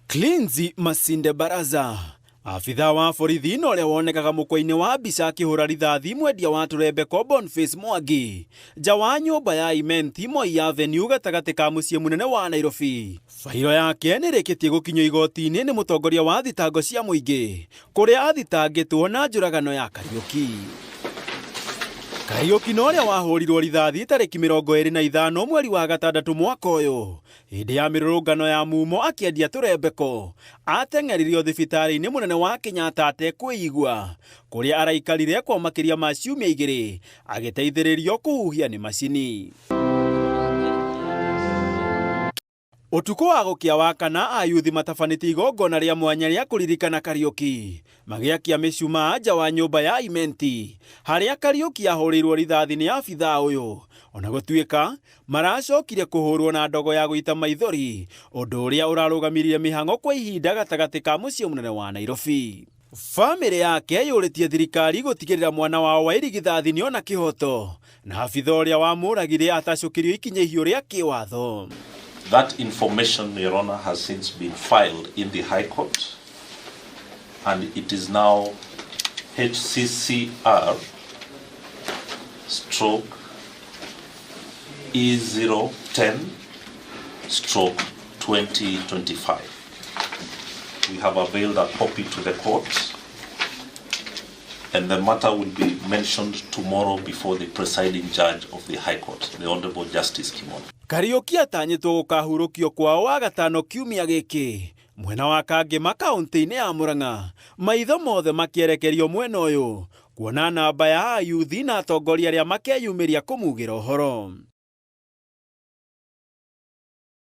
Clinzy Masinde Baraza, afitha wa borithi na ũrĩa wonekaga mũkwa-inĩ wa mbica akĩhũra rithathi mwendia wa tũrembeko Boniface Mwangi nja wa nyũmba ya Imenti Moi Avenue gatagatĩ ka mũciĩ mũnene wa Nairobi. Fairo yake nĩrĩkĩtie gũkinyio igoti-inĩ nĩ mũtongoria wa thitango cia mũingĩ kũrĩa athitangĩtwo na njũragano ya Kariuki. Kariuki no ũrĩa wahũrirwo rithathi tarĩki 25 mweri wa gatandatũ mwaka ũyũ hĩndĩ ya mĩrũrũngano ya mumo akĩendia tũrembeko ateng'eririo thibitarĩ-inĩ mũnene wa Kenyatta atekwĩigua kũrĩa araikarire kwa makĩria ma ciumia 2 agĩteithĩrĩrio kũhuhia nĩ macini. Ũtukũ wa gũkĩa wa kana ayuthi matabanĩtie igongona rĩa mwanya rĩa kũririkana Kariuki magĩakia mĩcumaa nja wa nyũmba ya Imenti harĩa Kariuki ahũrĩirwo rithathi nĩ abithaa ũyũ, ona gũtuĩka maracokire kũhũrwo na ndogo ya gũita maithori, ũndũ ũrĩa ũrarũgamirie mĩhang'o kwa ihinda gatagatĩ ka mũciĩ mũnene wa Nairobi. Famĩlĩ yake yũrĩtie thirikari gũtigĩrĩra mwana wao wa irigithathi nĩona kĩhoto na abithaa ũrĩa wamũragire atacũkĩrio ikinya ihiũ rĩa kĩwatho. That information, Your Honor, has since been filed in the High Court, and it is now HCCR stroke E010 stroke 2025. We have availed a copy to the court, and the matter will be mentioned tomorrow before the presiding judge of the High Court, the Honorable Justice Kimona. Kariuki atanyĩtwo gũkahurũkio kwao wa gatano kiumia gĩkĩ mwena wa Kangema kaunti-inĩ ya Murang'a, maitho mothe makĩerekerio mwena ũyũ kuona namba ya ayuthi na atongoria arĩa makeyumĩria kũmugĩra ũhoro.